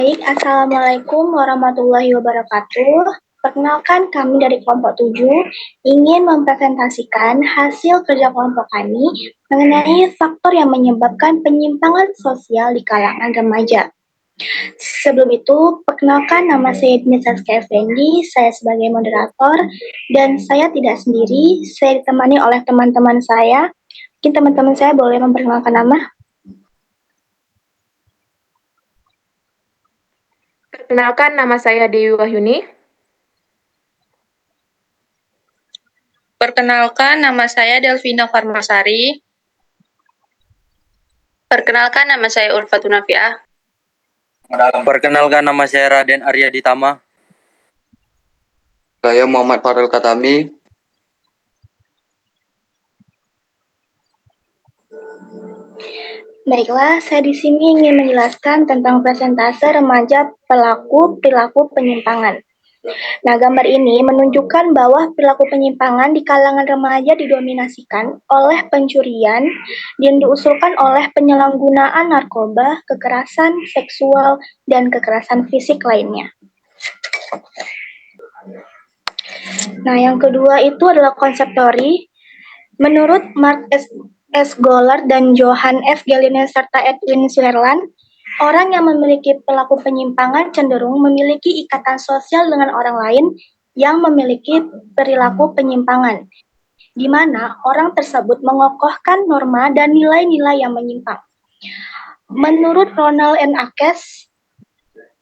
Baik, Assalamualaikum warahmatullahi wabarakatuh. Perkenalkan kami dari kelompok 7 ingin mempresentasikan hasil kerja kelompok kami mengenai faktor yang menyebabkan penyimpangan sosial di kalangan remaja. Sebelum itu, perkenalkan nama saya Nisa Effendi, saya sebagai moderator, dan saya tidak sendiri, saya ditemani oleh teman-teman saya. Mungkin teman-teman saya boleh memperkenalkan nama. Perkenalkan, nama saya Dewi Wahyuni. Perkenalkan, nama saya Delvina Farmasari. Perkenalkan, nama saya Ulfatun Nafiah. Perkenalkan, nama saya Raden Arya Ditama. Saya Muhammad Farel Katami. Baiklah, saya di sini ingin menjelaskan tentang persentase remaja pelaku perilaku penyimpangan. Nah, gambar ini menunjukkan bahwa perilaku penyimpangan di kalangan remaja didominasikan oleh pencurian dan diusulkan oleh penyalahgunaan narkoba, kekerasan seksual, dan kekerasan fisik lainnya. Nah, yang kedua itu adalah konsep teori. Menurut Mark S. Goller dan Johan F. Gellner serta Edwin Sutherland, orang yang memiliki perilaku penyimpangan cenderung memiliki ikatan sosial dengan orang lain yang memiliki perilaku penyimpangan, di mana orang tersebut mengokohkan norma dan nilai-nilai yang menyimpang. Menurut Ronald N. Akes,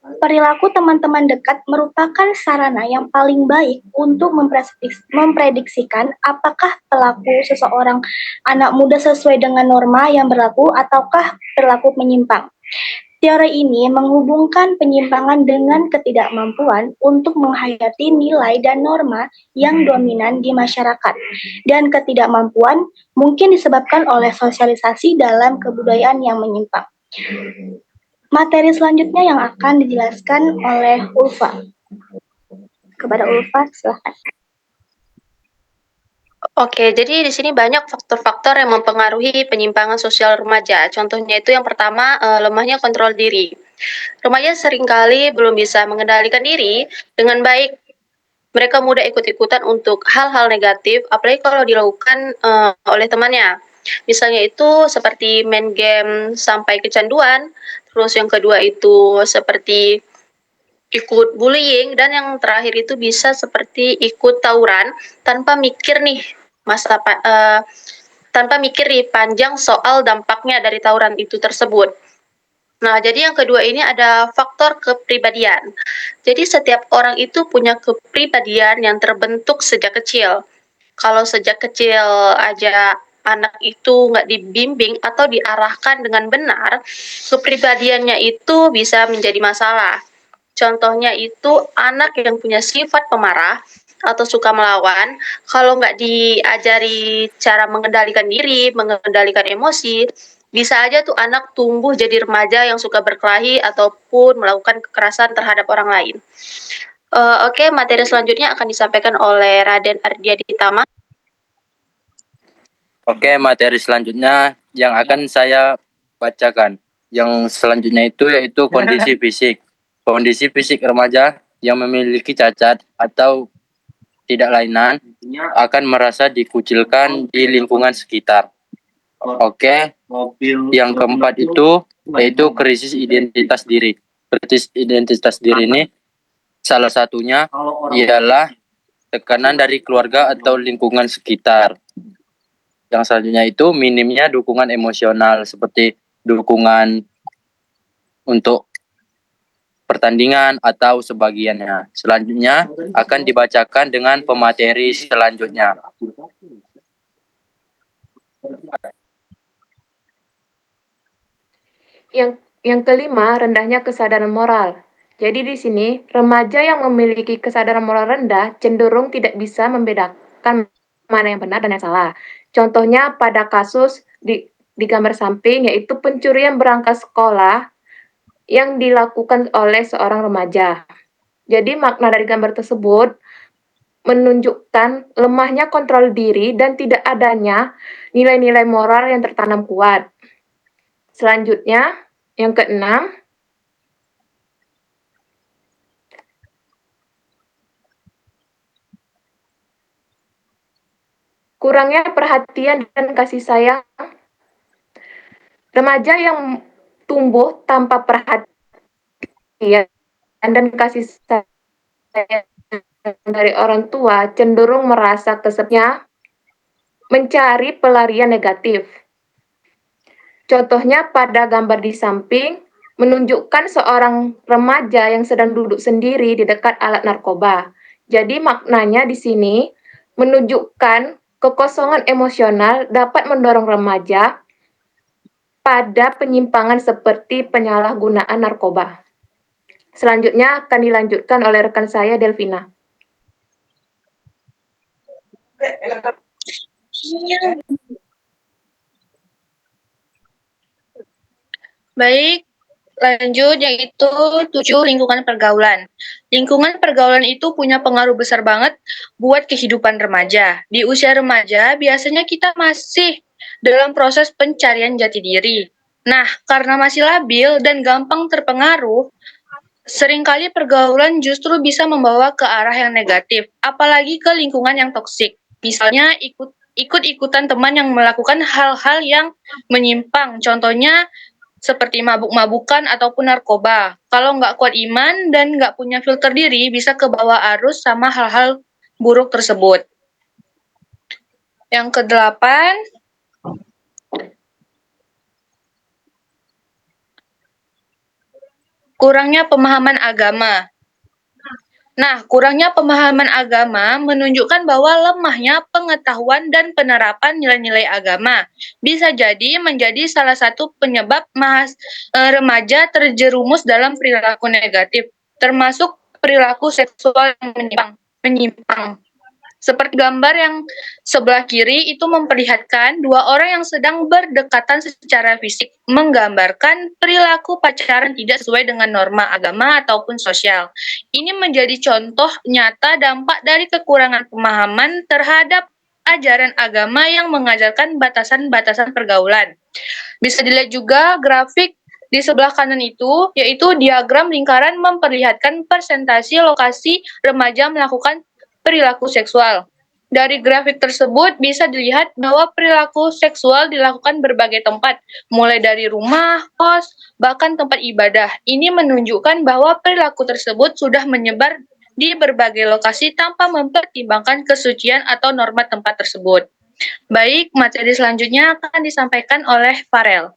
perilaku teman-teman dekat merupakan sarana yang paling baik untuk memprediksikan apakah perilaku seseorang anak muda sesuai dengan norma yang berlaku ataukah perilaku menyimpang. Teori ini menghubungkan penyimpangan dengan ketidakmampuan untuk menghayati nilai dan norma yang dominan di masyarakat. Dan ketidakmampuan mungkin disebabkan oleh sosialisasi dalam kebudayaan yang menyimpang. Materi selanjutnya yang akan dijelaskan oleh Ulfa. Kepada Ulfa, silakan. Oke, jadi di sini banyak faktor-faktor yang mempengaruhi penyimpangan sosial remaja. Contohnya itu yang pertama, lemahnya kontrol diri. Remaja seringkali belum bisa mengendalikan diri dengan baik. Mereka mudah ikut-ikutan untuk hal-hal negatif, apalagi kalau dilakukan oleh temannya. Misalnya itu seperti main game sampai kecanduan, terus yang kedua itu seperti ikut bullying, dan yang terakhir itu bisa seperti ikut tawuran tanpa mikir nih tanpa mikir panjang soal dampaknya dari tawuran itu tersebut. Nah, jadi yang kedua ini ada faktor kepribadian. Jadi setiap orang itu punya kepribadian yang terbentuk sejak kecil. Kalau sejak kecil aja anak itu nggak dibimbing atau diarahkan dengan benar, kepribadiannya itu bisa menjadi masalah. Contohnya itu anak yang punya sifat pemarah atau suka melawan, kalau nggak diajari cara mengendalikan diri, mengendalikan emosi, bisa aja tuh anak tumbuh jadi remaja yang suka berkelahi ataupun melakukan kekerasan terhadap orang lain. Oke, materi selanjutnya akan disampaikan oleh Raden Ardia Ditama. Oke, materi selanjutnya yang akan saya bacakan. Yang selanjutnya itu yaitu kondisi fisik. Kondisi fisik remaja yang memiliki cacat atau tidak lainan akan merasa dikucilkan di lingkungan sekitar. Oke, yang keempat itu yaitu krisis identitas diri. Krisis identitas diri ini salah satunya ialah tekanan dari keluarga atau lingkungan sekitar. Yang selanjutnya itu minimnya dukungan emosional seperti dukungan untuk pertandingan atau sebagiannya. Selanjutnya akan dibacakan dengan pemateri selanjutnya. Yang kelima, rendahnya kesadaran moral. Jadi di sini, remaja yang memiliki kesadaran moral rendah cenderung tidak bisa membedakan mana yang benar dan yang salah. Contohnya pada kasus di gambar samping, yaitu pencurian berangkas sekolah yang dilakukan oleh seorang remaja. Jadi makna dari gambar tersebut menunjukkan lemahnya kontrol diri dan tidak adanya nilai-nilai moral yang tertanam kuat. Selanjutnya, yang keenam, kurangnya perhatian dan kasih sayang. Remaja yang tumbuh tanpa perhatian dan kasih sayang dari orang tua cenderung merasa kesepian, mencari pelarian negatif. Contohnya pada gambar di samping menunjukkan seorang remaja yang sedang duduk sendiri di dekat alat narkoba. Jadi maknanya di sini menunjukkan kekosongan emosional dapat mendorong remaja pada penyimpangan seperti penyalahgunaan narkoba. Selanjutnya akan dilanjutkan oleh rekan saya, Delvina. Baik, lanjut yaitu 7 lingkungan pergaulan. Lingkungan pergaulan itu punya pengaruh besar banget buat kehidupan remaja. Di usia remaja biasanya kita masih dalam proses pencarian jati diri. Nah, karena masih labil dan gampang terpengaruh, seringkali pergaulan justru bisa membawa ke arah yang negatif, apalagi ke lingkungan yang toksik. Misalnya ikut-ikutan teman yang melakukan hal-hal yang menyimpang, contohnya seperti mabuk-mabukan ataupun narkoba. Kalau nggak kuat iman dan nggak punya filter diri, bisa kebawa arus sama hal-hal buruk tersebut. Yang kedelapan, kurangnya pemahaman agama. Nah, kurangnya pemahaman agama menunjukkan bahwa lemahnya pengetahuan dan penerapan nilai-nilai agama bisa jadi menjadi salah satu penyebab remaja terjerumus dalam perilaku negatif, termasuk perilaku seksual yang menyimpang. Seperti gambar yang sebelah kiri itu memperlihatkan dua orang yang sedang berdekatan secara fisik, menggambarkan perilaku pacaran tidak sesuai dengan norma agama ataupun sosial. Ini menjadi contoh nyata dampak dari kekurangan pemahaman terhadap ajaran agama yang mengajarkan batasan-batasan pergaulan. Bisa dilihat juga grafik di sebelah kanan itu, yaitu diagram lingkaran memperlihatkan persentase lokasi remaja melakukan perilaku seksual. Dari grafik tersebut bisa dilihat bahwa perilaku seksual dilakukan berbagai tempat, mulai dari rumah, kos, bahkan tempat ibadah. Ini menunjukkan bahwa perilaku tersebut sudah menyebar di berbagai lokasi tanpa mempertimbangkan kesucian atau norma tempat tersebut. Baik, materi selanjutnya akan disampaikan oleh Farel.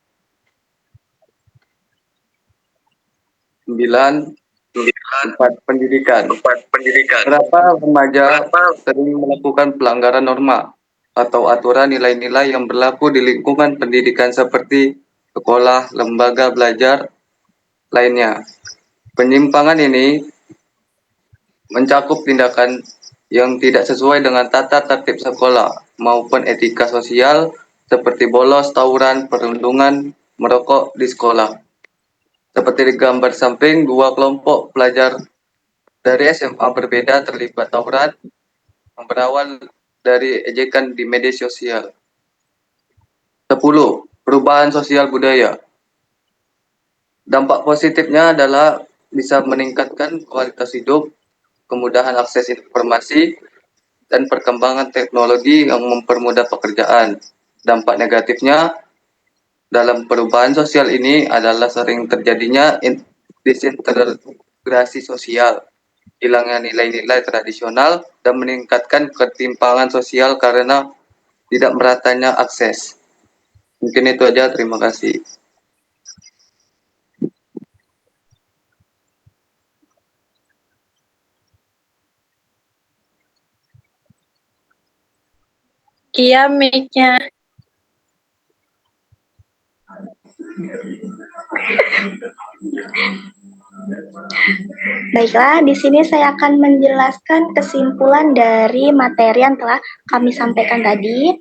9. Tempat pendidikan. Berapa remaja sering melakukan pelanggaran norma atau aturan nilai-nilai yang berlaku di lingkungan pendidikan seperti sekolah, lembaga belajar lainnya. Penyimpangan ini mencakup tindakan yang tidak sesuai dengan tata tertib sekolah maupun etika sosial seperti bolos, tawuran, perundungan, merokok di sekolah. Seperti di gambar samping, dua kelompok pelajar dari SMA berbeda terlibat tawuran yang berawal dari ejekan di media sosial. 10. Perubahan sosial budaya. Dampak positifnya adalah bisa meningkatkan kualitas hidup, kemudahan akses informasi, dan perkembangan teknologi yang mempermudah pekerjaan. Dampak negatifnya dalam perubahan sosial ini adalah sering terjadinya disintegrasi sosial, hilangnya nilai-nilai tradisional, dan meningkatkan ketimpangan sosial karena tidak meratanya akses. Mungkin itu aja, terima kasih. Iya, mic-nya. Baiklah, di sini saya akan menjelaskan kesimpulan dari materi yang telah kami sampaikan tadi,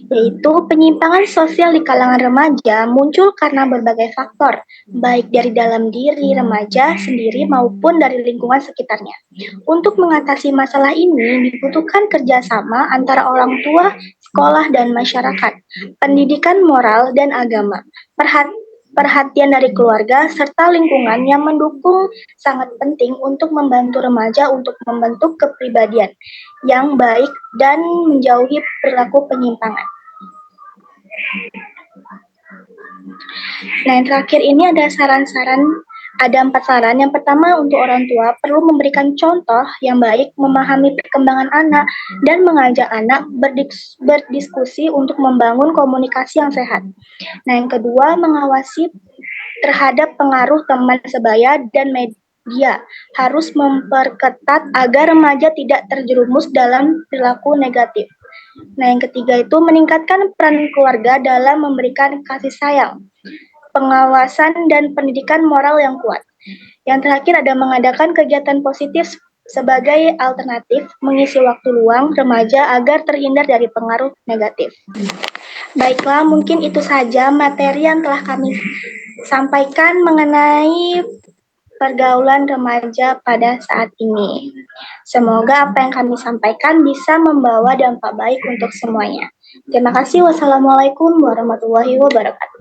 yaitu penyimpangan sosial di kalangan remaja muncul karena berbagai faktor, baik dari dalam diri remaja sendiri maupun dari lingkungan sekitarnya. Untuk mengatasi masalah ini dibutuhkan kerjasama antara orang tua, sekolah, dan masyarakat, pendidikan moral dan agama, perhatian dari keluarga, serta lingkungan yang mendukung sangat penting untuk membantu remaja untuk membentuk kepribadian yang baik dan menjauhi perilaku penyimpangan. Nah, yang terakhir ini ada saran-saran, ada 4 saran. Yang pertama, untuk orang tua perlu memberikan contoh yang baik, memahami perkembangan anak, dan mengajak anak berdiskusi untuk membangun komunikasi yang sehat. Nah, yang kedua, mengawasi terhadap pengaruh teman sebaya dan media. Harus memperketat agar remaja tidak terjerumus dalam perilaku negatif. Nah, yang ketiga itu meningkatkan peran keluarga dalam memberikan kasih sayang, pengawasan, dan pendidikan moral yang kuat. Yang terakhir ada mengadakan kegiatan positif sebagai alternatif mengisi waktu luang remaja agar terhindar dari pengaruh negatif. Baiklah, mungkin itu saja materi yang telah kami sampaikan mengenai pergaulan remaja pada saat ini. Semoga apa yang kami sampaikan bisa membawa dampak baik untuk semuanya. Terima kasih. Wassalamualaikum warahmatullahi wabarakatuh.